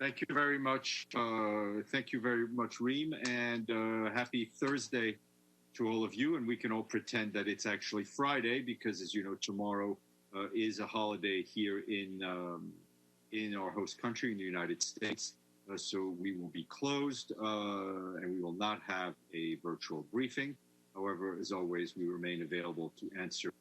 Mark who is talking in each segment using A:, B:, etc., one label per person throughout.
A: Thank you very much. Thank you very much, Reem, and happy Thursday to all of you. And we can all pretend that it's actually Friday because, as you know, tomorrow is a holiday here in our host country, in the United States. So we will be closed and we will not have a virtual briefing. However, as always, we remain available to answer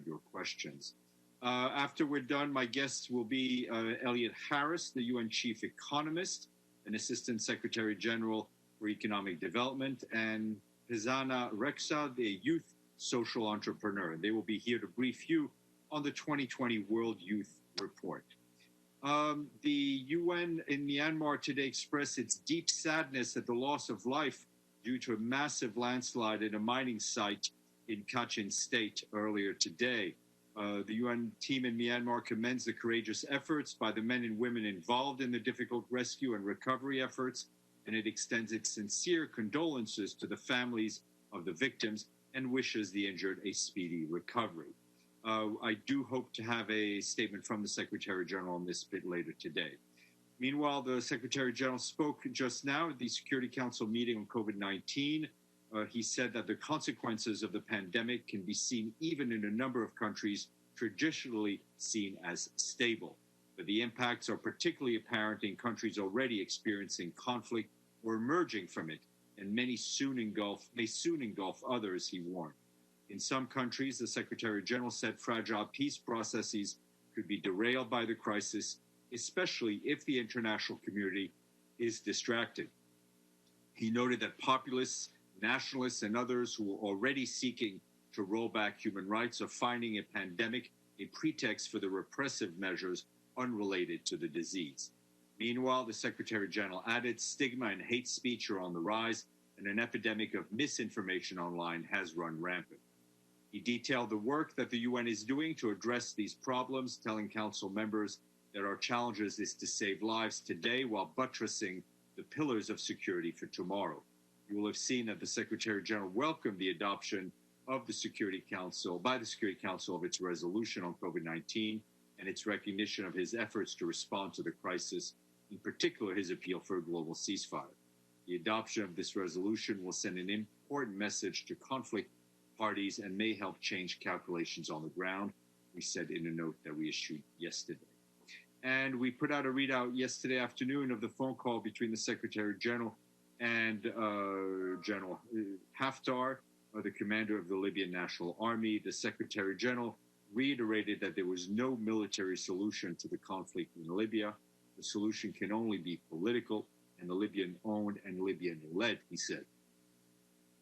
A: your questions. After we're done, my guests will be Elliot Harris, the UN Chief Economist and Assistant Secretary General for Economic Development, and Pizana Reksa, the Youth Social Entrepreneur. They will be here to brief you on the 2020 World Youth Report. The UN in Myanmar today expressed its deep sadness at the loss of life due to a massive landslide at a mining site in Kachin State earlier today. The UN team in Myanmar commends the courageous efforts by the men and women involved in the difficult rescue and recovery efforts, and it extends its sincere condolences to the families of the victims and wishes the injured a speedy recovery. I do hope to have a statement from the Secretary General on this a bit later today. Meanwhile, the Secretary General spoke just now at the Security Council meeting on COVID-19. He said that the consequences of the pandemic can be seen even in a number of countries traditionally seen as stable. But the impacts are particularly apparent in countries already experiencing conflict or emerging from it, and may soon engulf others, he warned. In some countries, the Secretary General said fragile peace processes could be derailed by the crisis, especially if the international community is distracted. He noted that populists, nationalists, and others who are already seeking to roll back human rights are finding a pandemic a pretext for the repressive measures unrelated to the disease. Meanwhile, the Secretary General added stigma and hate speech are on the rise, and an epidemic of misinformation online has run rampant. He detailed the work that the UN is doing to address these problems, telling Council members that our challenge is to save lives today while buttressing the pillars of security for tomorrow. You will have seen that the Secretary General welcomed the adoption of the Security Council by the Security Council of its resolution on COVID-19 and its recognition of his efforts to respond to the crisis, in particular his appeal for a global ceasefire. The adoption of this resolution will send an important message to conflict parties and may help change calculations on the ground, we said in a note that we issued yesterday. And we put out a readout yesterday afternoon of the phone call between the Secretary General and General Haftar, the commander of the Libyan National Army. The Secretary General reiterated that there was no military solution to the conflict in Libya. The solution can only be political and the Libyan-owned and Libyan-led, he said.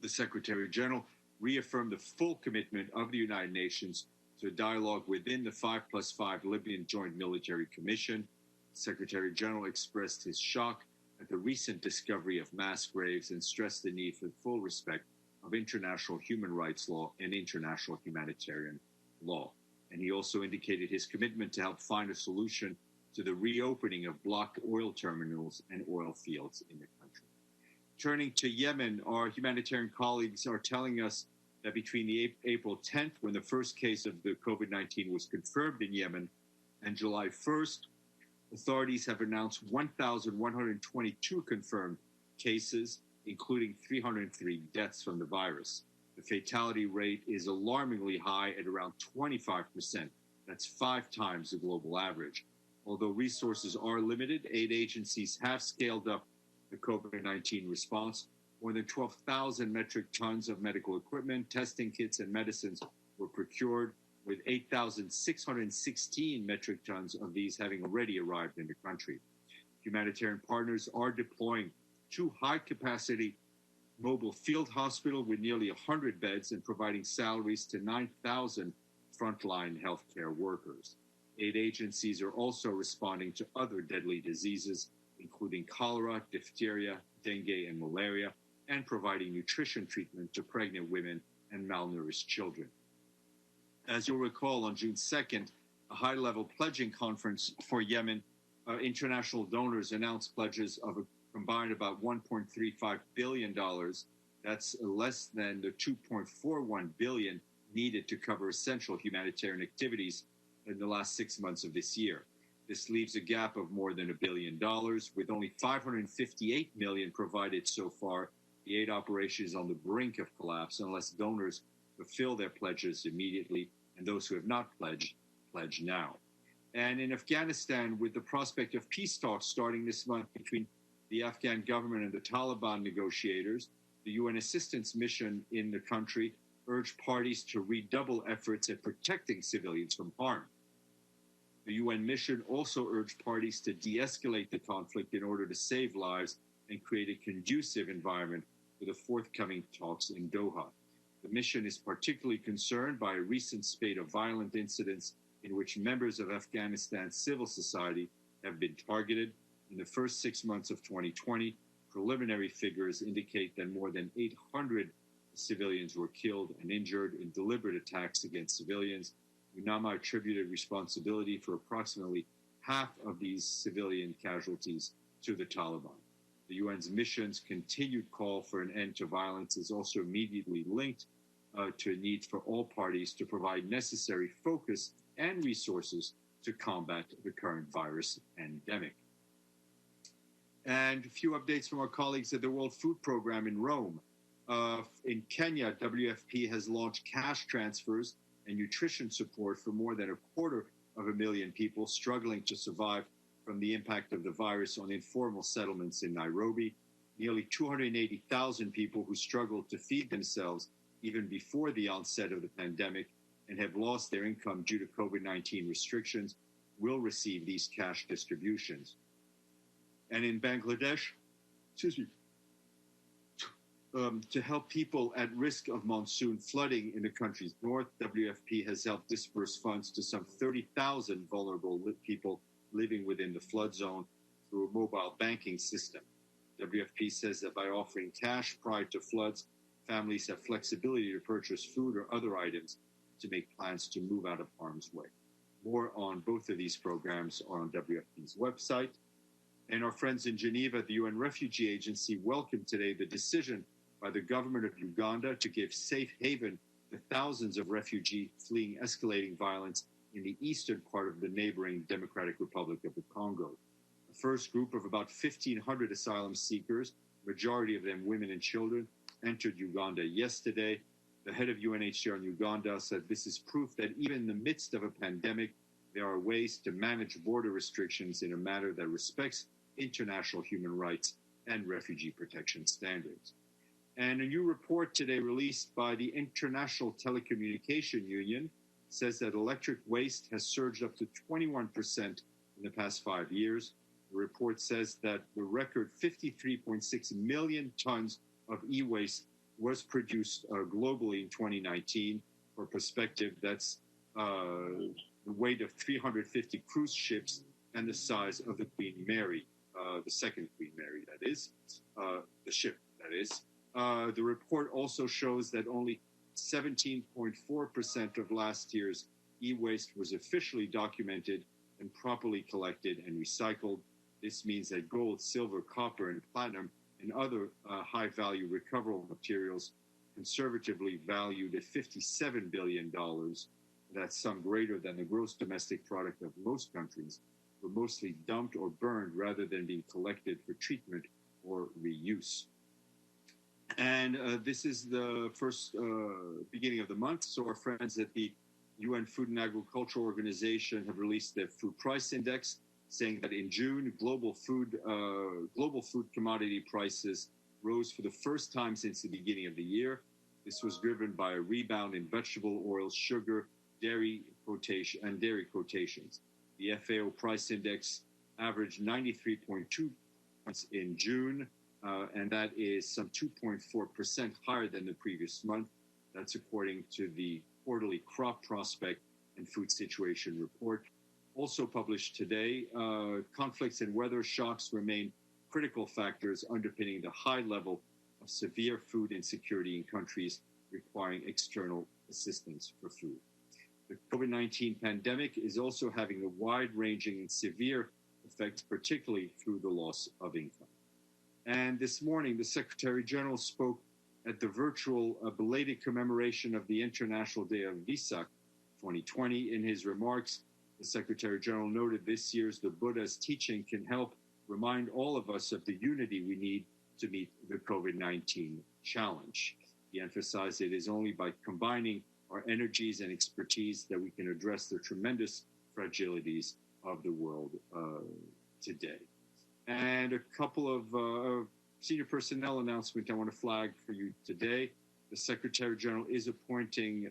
A: The Secretary General reaffirmed the full commitment of the United Nations to a dialogue within the 5+5 Libyan Joint Military Commission. The Secretary General expressed his shock at the recent discovery of mass graves and stressed the need for full respect of international human rights law and international humanitarian law. And he also indicated his commitment to help find a solution to the reopening of blocked oil terminals and oil fields in the country. Turning to Yemen, our humanitarian colleagues are telling us that between the April 10th, when the first case of the COVID-19 was confirmed in Yemen, and July 1st, authorities have announced 1,122 confirmed cases, including 303 deaths from the virus. The fatality rate is alarmingly high at around 25%. That's 5 times the global average. Although resources are limited, aid agencies have scaled up the COVID-19 response. More than 12,000 metric tons of medical equipment, testing kits, and medicines were procured, with 8,616 metric tons of these having already arrived in the country. Humanitarian partners are deploying 2 high-capacity mobile field hospitals with nearly 100 beds and providing salaries to 9,000 frontline healthcare workers. Aid agencies are also responding to other deadly diseases, including cholera, diphtheria, dengue, and malaria, and providing nutrition treatment to pregnant women and malnourished children. As you'll recall, on June 2nd, a high-level pledging conference for Yemen, international donors announced pledges of a combined about $1.35 billion. That's less than the $2.41 billion needed to cover essential humanitarian activities in the last 6 months of this year. This leaves a gap of more than $1 billion, with only $558 million provided so far. The aid operation is on the brink of collapse unless donors fulfill their pledges immediately, and those who have not pledged, pledge now. And in Afghanistan, with the prospect of peace talks starting this month between the Afghan government and the Taliban negotiators, the UN assistance mission in the country urged parties to redouble efforts at protecting civilians from harm. The UN mission also urged parties to de-escalate the conflict in order to save lives and create a conducive environment for the forthcoming talks in Doha. The mission is particularly concerned by a recent spate of violent incidents in which members of Afghanistan's civil society have been targeted. In the first 6 months of 2020, preliminary figures indicate that more than 800 civilians were killed and injured in deliberate attacks against civilians. UNAMA attributed responsibility for approximately half of these civilian casualties to the Taliban. The UN's mission's continued call for an end to violence is also immediately linked to a need for all parties to provide necessary focus and resources to combat the current virus pandemic. And a few updates from our colleagues at the World Food Program in Rome. In Kenya, WFP has launched cash transfers and nutrition support for more than 250,000 people struggling to survive from the impact of the virus on informal settlements in Nairobi. Nearly 280,000 people who struggled to feed themselves even before the onset of the pandemic and have lost their income due to COVID-19 restrictions will receive these cash distributions. And in Bangladesh, to help people at risk of monsoon flooding in the country's north, WFP has helped disperse funds to some 30,000 vulnerable people living within the flood zone through a mobile banking system. WFP says that by offering cash prior to floods, families have flexibility to purchase food or other items to make plans to move out of harm's way. More on both of these programs are on WFP's website. And our friends in Geneva, the UN Refugee Agency, welcomed today the decision by the government of Uganda to give safe haven to thousands of refugees fleeing escalating violence in the eastern part of the neighboring Democratic Republic of the Congo. The first group of about 1,500 asylum seekers, majority of them women and children, entered Uganda yesterday. The head of UNHCR in Uganda said this is proof that even in the midst of a pandemic, there are ways to manage border restrictions in a manner that respects international human rights and refugee protection standards. And a new report today released by the International Telecommunication Union says that electric waste has surged up to 21% in the past 5 years. The report says that the record 53.6 million tons of e-waste was produced globally in 2019. For perspective, that's the weight of 350 cruise ships and the size of the Queen Mary, the second Queen Mary, that is, the ship, that is. The report also shows that only 17.4% of last year's e-waste was officially documented and properly collected and recycled. This means that gold, silver, copper, and platinum and other high-value recoverable materials conservatively valued at $57 billion, that's some greater than the gross domestic product of most countries, were mostly dumped or burned rather than being collected for treatment or reuse. And this is the first beginning of the month, so our friends at the UN Food and Agriculture Organization have released their food price index, saying that in June, global food commodity prices rose for the first time since the beginning of the year. This was driven by a rebound in vegetable oils, sugar, dairy quotations. The FAO price index averaged 93.2 points in June, and that is some 2.4% higher than the previous month. That's according to the quarterly crop prospect and food situation report. Also published today, conflicts and weather shocks remain critical factors underpinning the high level of severe food insecurity in countries requiring external assistance for food. The COVID-19 pandemic is also having a wide-ranging and severe effects, particularly through the loss of income. And this morning, the Secretary General spoke at the virtual belated commemoration of the International Day of Vesak 2020. In his remarks, The Secretary General noted this year's The Buddha's teaching can help remind all of us of the unity we need to meet the COVID-19 challenge. He emphasized it is only by combining our energies and expertise that we can address the tremendous fragilities of the world today. And a couple of senior personnel announcements I want to flag for you today. The Secretary General is appointing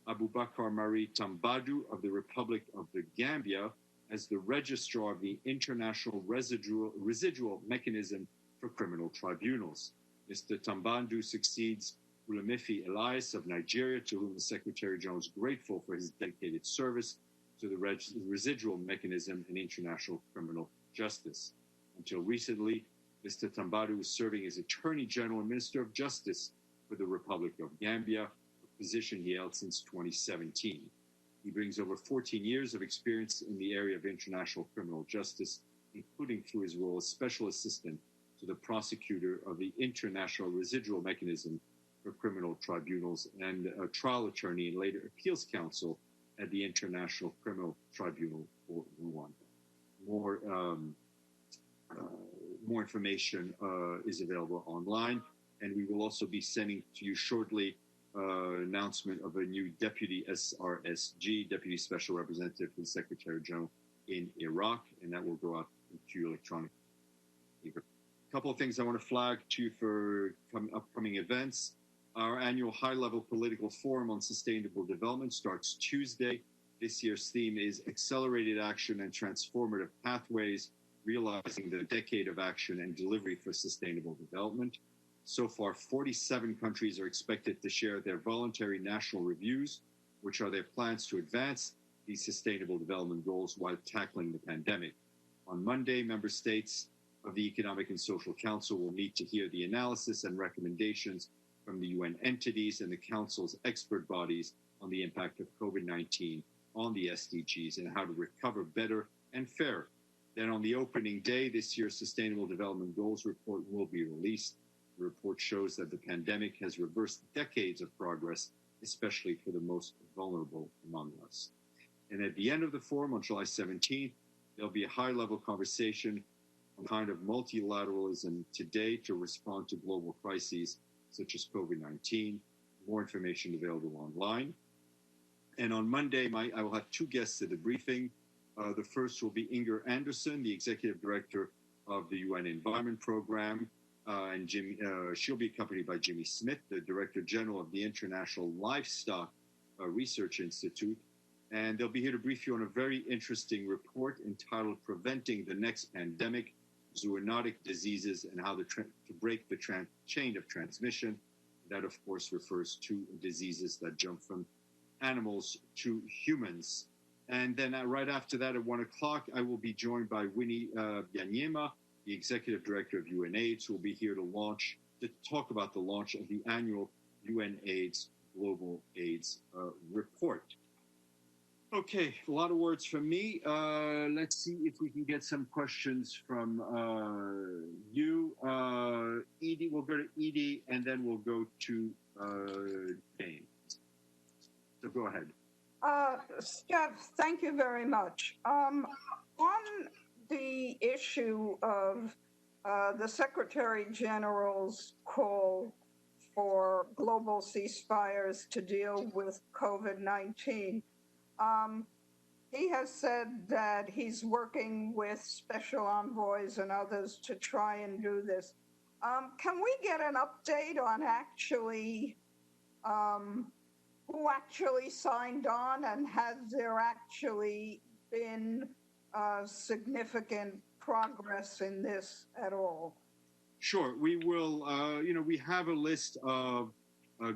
A: Abubakar Mari Tambadu of the Republic of the Gambia as the Registrar of the International Residual Mechanism for Criminal Tribunals. Mr. Tambadu succeeds Ulamifi Elias of Nigeria, to whom the Secretary General is grateful for his dedicated service to the residual mechanism in international criminal justice. Until recently, Mr. Tambadu was serving as Attorney General and Minister of Justice for the Republic of Gambia, a position he held since 2017. He brings over 14 years of experience in the area of international criminal justice, including through his role as Special Assistant to the Prosecutor of the International Residual Mechanism for Criminal Tribunals and a trial attorney and later appeals counsel at the International Criminal Tribunal for Rwanda. More information is available online, and we will also be sending to you shortly announcement of a new Deputy SRSG, Deputy Special Representative for the Secretary General in Iraq, and that will go out to you electronically. A couple of things I want to flag to you for upcoming events. Our annual high-level political forum on sustainable development starts Tuesday. This year's theme is Accelerated Action and Transformative Pathways, Realizing the Decade of Action and Delivery for Sustainable Development. So far, 47 countries are expected to share their voluntary national reviews, which are their plans to advance these sustainable development goals while tackling the pandemic. On Monday, member states of the Economic and Social Council will meet to hear the analysis and recommendations from the UN entities and the Council's expert bodies on the impact of COVID-19 on the SDGs and how to recover better and fairer. Then on the opening day, this year's Sustainable Development Goals report will be released. The report shows that the pandemic has reversed decades of progress, especially for the most vulnerable among us. And at the end of the forum on July 17th, there'll be a high-level conversation on kind of multilateralism today to respond to global crises such as COVID-19. More information available online. And on Monday, I will have two guests at the briefing. The first will be Inger Anderson, the Executive Director of the UN Environment Program, and she'll be accompanied by Jimmy Smith, the Director General of the International Livestock Research Institute. And they'll be here to brief you on a very interesting report entitled Preventing the Next Pandemic, Zoonotic Diseases and How to Break the Chain of Transmission. That, of course, refers to diseases that jump from animals to humans. And then right after that, at 1 o'clock, I will be joined by Winnie Byanyima, the Executive Director of UNAIDS, who will be here to talk about the launch of the annual UNAIDS Global AIDS Report. Okay, a lot of words from me. Let's see if we can get some questions from you. Edie, we'll go to Edie, and then we'll go to James. So go ahead.
B: Steph, thank you very much. On the issue of the Secretary General's call for global ceasefires to deal with COVID-19, he has said that he's working with special envoys and others to try and do this. Can we get an update on who actually signed on, and has there actually been significant progress in this at all?
A: Sure, we will. We have a list of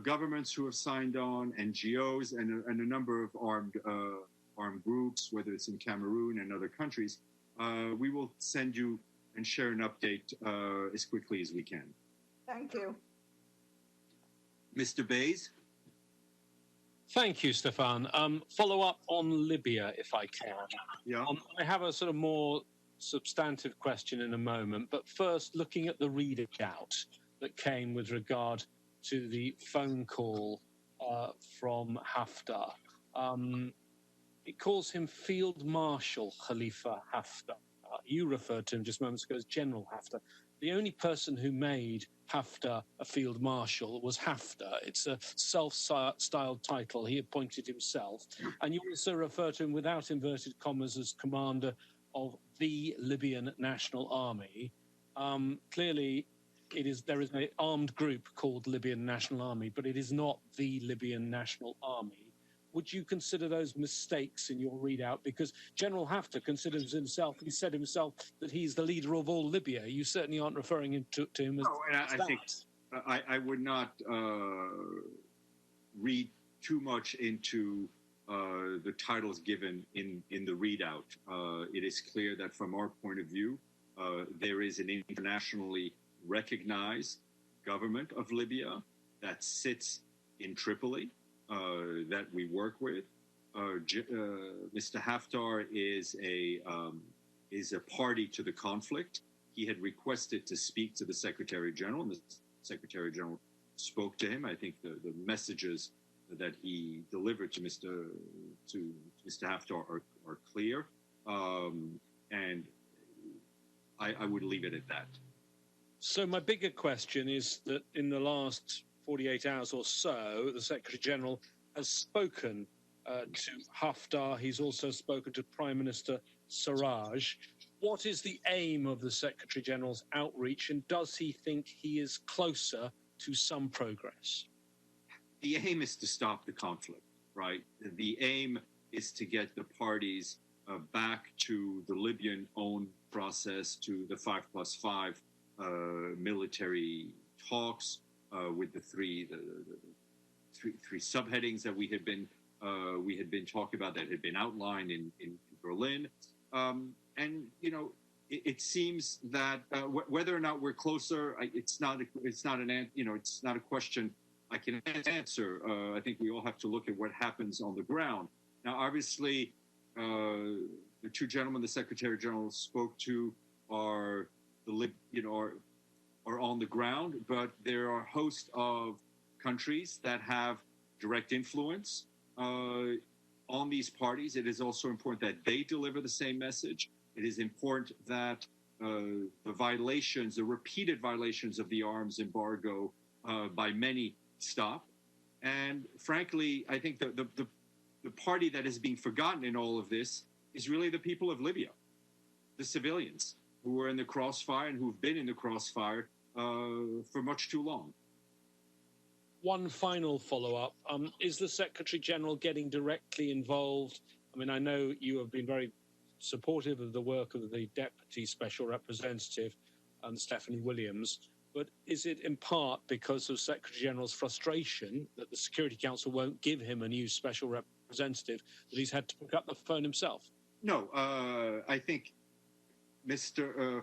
A: governments who have signed on, NGOs, and a number of armed groups, whether it's in Cameroon and other countries. We will send you and share an update as quickly as we can.
B: Thank you.
A: Mr. Bays?
C: Thank you, Stéphane. Follow up on Libya, if I can.
A: Yeah.
C: I have a sort of more substantive question in a moment, but first, looking at the readout that came with regard to the phone call from Haftar. It calls him Field Marshal Khalifa Haftar. You referred to him just moments ago as General Haftar. The only person who made Haftar a Field Marshal was Haftar. It's a self-styled title. He appointed himself. And you also refer to him without inverted commas as commander of the Libyan National Army. Clearly, there is an armed group called Libyan National Army, but it is not the Libyan National Army. Would you consider those mistakes in your readout? Because General Haftar considers himself, he said himself, that he's the leader of all Libya. You certainly aren't referring to him as
A: I think I would not read too much into the titles given in the readout. It is clear that from our point of view, there is an internationally recognized government of Libya that sits in Tripoli, that we work with. Mr. Haftar is a party to the conflict. He had requested to speak to the Secretary General, and the Secretary General spoke to him. I think the messages that he delivered to Mr. Haftar are clear, and I would leave it at that.
C: So my bigger question is that in the last 48 hours or so, the Secretary General has spoken to Haftar. He's also spoken to Prime Minister Sarraj. What is the aim of the Secretary General's outreach, and does he think he is closer to some progress?
A: The aim is to stop the conflict, right? The aim is to get the parties back to the Libyan-owned process, to the 5+5 military talks with the three subheadings that we had been talking about, that had been outlined in Berlin. And it seems that whether or not we're closer, it's not a question I can answer. I think we all have to look at what happens on the ground. Now, obviously, the two gentlemen the Secretary General spoke to are on the ground, but there are a host of countries that have direct influence on these parties. It is also important that they deliver the same message. It is important that the repeated violations of the arms embargo by many stop. And frankly, I think the party that is being forgotten in all of this is really the people of Libya, the civilians who are in the crossfire and who've been in the crossfire for much too long.
C: One final follow-up. Is the Secretary General getting directly involved? I mean, I know you have been very supportive of the work of the Deputy Special Representative, Stephanie Williams, but is it in part because of Secretary General's frustration that the Security Council won't give him a new Special Representative that he's had to pick up the phone himself?
A: No, I think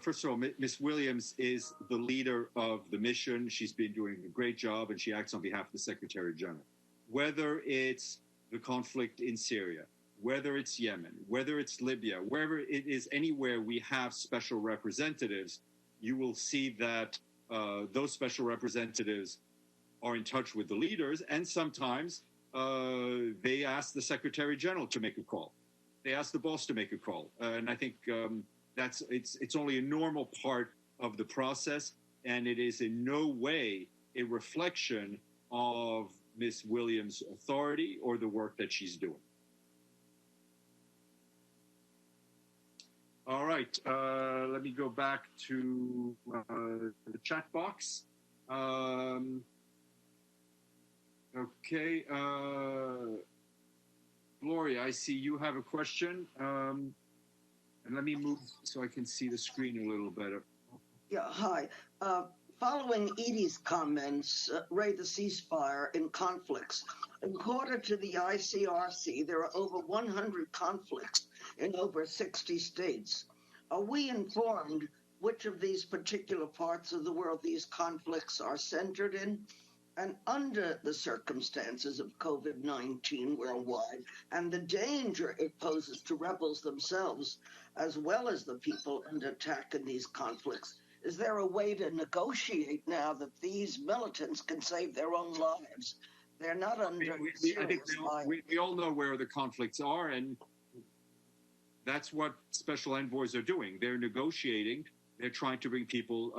A: first of all, Ms. Williams is the leader of the mission. She's been doing a great job, and she acts on behalf of the Secretary General. Whether it's the conflict in Syria, whether it's Yemen, whether it's Libya, wherever it is, anywhere we have special representatives, you will see that those special representatives are in touch with the leaders, and sometimes they ask the Secretary General to make a call. They ask the boss to make a call, and I think it's only a normal part of the process, and it is in no way a reflection of Ms. Williams' authority or the work that she's doing. All right, let me go back to the chat box. Okay, Gloria, I see you have a question. And let me move so I can see the screen a little better.
D: Yeah, hi. Following Edie's comments, the ceasefire in conflicts. According to the ICRC, there are over 100 conflicts in over 60 states. Are we informed which of these particular parts of the world these conflicts are centered in? And under the circumstances of COVID-19 worldwide and the danger it poses to rebels themselves, as well as the people under attack in these conflicts, is there a way to negotiate now that these militants can save their own lives They're not under
A: I think
D: serious fire.
A: we all know where the conflicts are, and that's what special envoys are doing. They're negotiating. They're trying to bring people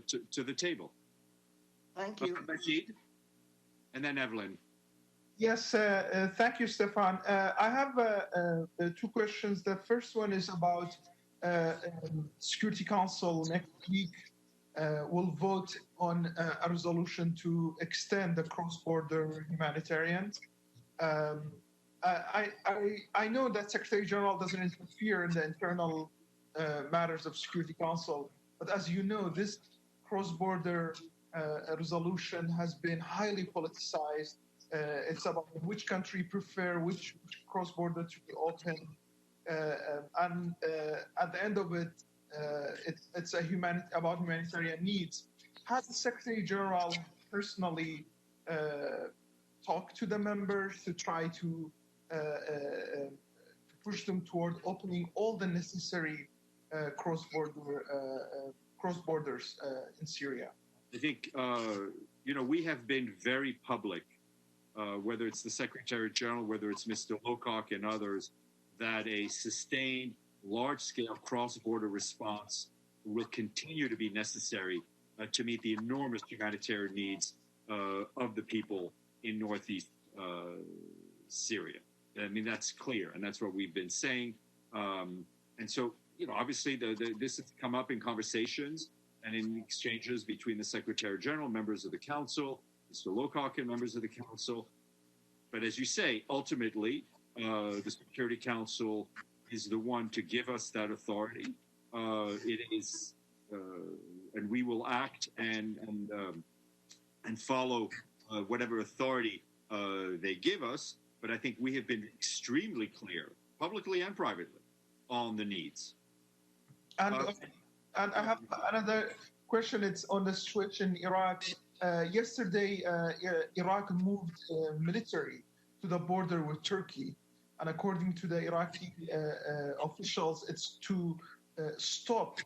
A: to the table.
D: Thank you.
A: Majid, and then Evelyn.
E: Yes, thank you, Stéphane. I have two questions. The first one is about Security Council next week will vote on a resolution to extend the cross-border humanitarian. I know that Secretary General doesn't interfere in the internal matters of Security Council, but as you know, this cross-border resolution has been highly politicized. It's about which country prefer which cross-border to be open, and at the end of it, it's about humanitarian needs. Has the Secretary General personally talked to the members to try to push them toward opening all the necessary cross-borders in Syria?
A: I think we have been very public, whether it's the Secretary General, whether it's Mr. Lowcock and others, that a sustained, large-scale cross-border response will continue to be necessary to meet the enormous humanitarian needs of the people in northeast Syria. I mean, that's clear, and that's what we've been saying. And so, obviously, this has come up in conversations and in exchanges between the Secretary General, members of the Council, Mr. Lowcock, and members of the Council. But as you say, ultimately, the Security Council is the one to give us that authority. It is, and we will act and follow whatever authority they give us. But I think we have been extremely clear, publicly and privately, on the needs.
E: And I have another question. It's on the situation in Iraq. Yesterday, Iraq moved military to the border with Turkey. And according to the Iraqi officials, it's to stop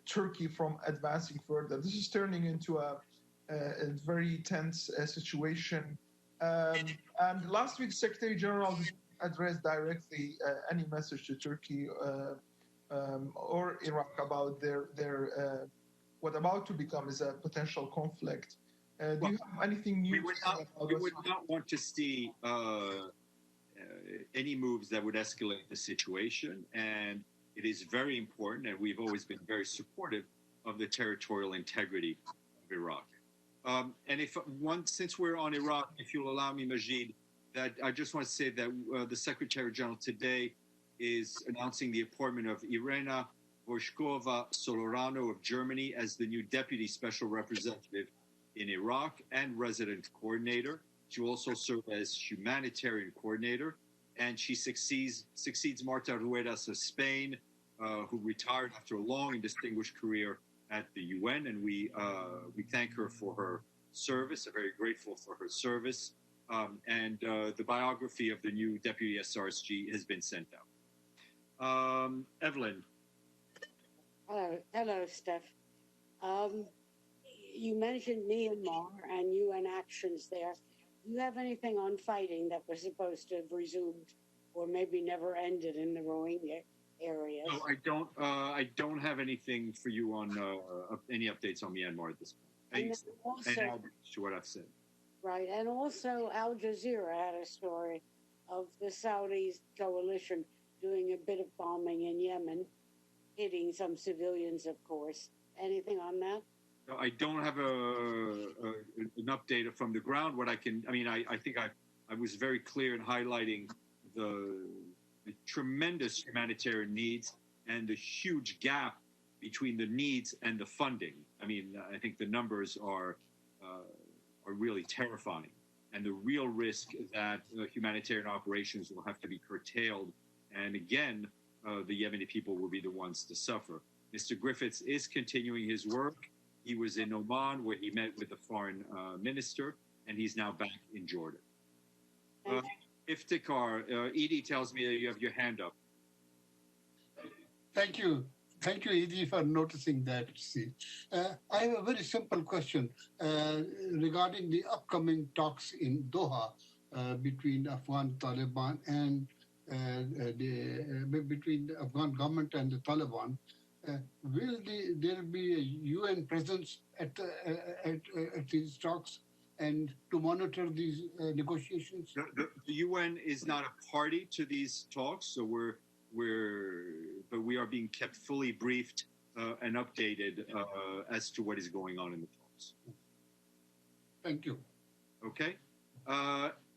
E: Turkey from advancing further. This is turning into a very tense situation. And last week, Secretary General addressed directly any message to Turkey or Iraq about their what about to become is a potential conflict. Do you have anything new?
A: We would not want to see any moves that would escalate the situation, and it is very important, and we've always been very supportive of the territorial integrity of Iraq. And since we're on Iraq, if you'll allow me, Majid, that I just want to say that the Secretary General today is announcing the appointment of Irena Voshkova-Solorano of Germany as the new Deputy Special Representative in Iraq and Resident Coordinator. She will also serve as Humanitarian Coordinator, and she succeeds Marta Ruedas of Spain, who retired after a long and distinguished career at the UN, and we thank her for her service. I'm very grateful for her service. And the biography of the new Deputy SRSG has been sent out. Evelyn.
F: Hello, Steph. You mentioned Myanmar and UN actions there. Do you have anything on fighting that was supposed to have resumed or maybe never ended in the Rohingya areas?
A: No, I don't have anything for you on any updates on Myanmar at this point. And add to what I've said.
F: Right, and also Al Jazeera had a story of the Saudi coalition doing a bit of bombing in Yemen, hitting some civilians, of course. Anything on that?
A: No, I don't have an update from the ground. I think I was very clear in highlighting the tremendous humanitarian needs and the huge gap between the needs and the funding. I mean, I think the numbers are really terrifying, and the real risk that humanitarian operations will have to be curtailed. And again, the Yemeni people will be the ones to suffer. Mr. Griffiths is continuing his work. He was in Oman, where he met with the foreign minister, and he's now back in Jordan. Iftikhar, Edie tells me that you have your hand up.
G: Thank you. Thank you, Edie, for noticing that. See, I have a very simple question regarding the upcoming talks in Doha between Afghan Taliban and between the Afghan government and the Taliban. Will there be a UN presence at these talks and to monitor these negotiations?
A: The UN is not a party to these talks, so but we are being kept fully briefed and updated as to what is going on in the talks.
G: Thank you.
A: Okay.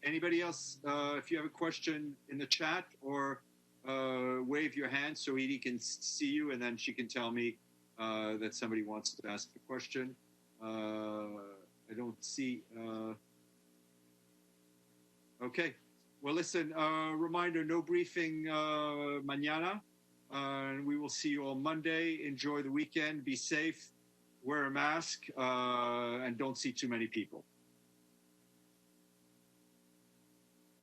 A: Anybody else? If you have a question in the chat, or wave your hand so Edie can see you, and then she can tell me that somebody wants to ask the question. I don't see. Okay. Well, listen, reminder, no briefing mañana. And we will see you all Monday. Enjoy the weekend. Be safe. Wear a mask. And don't see too many people.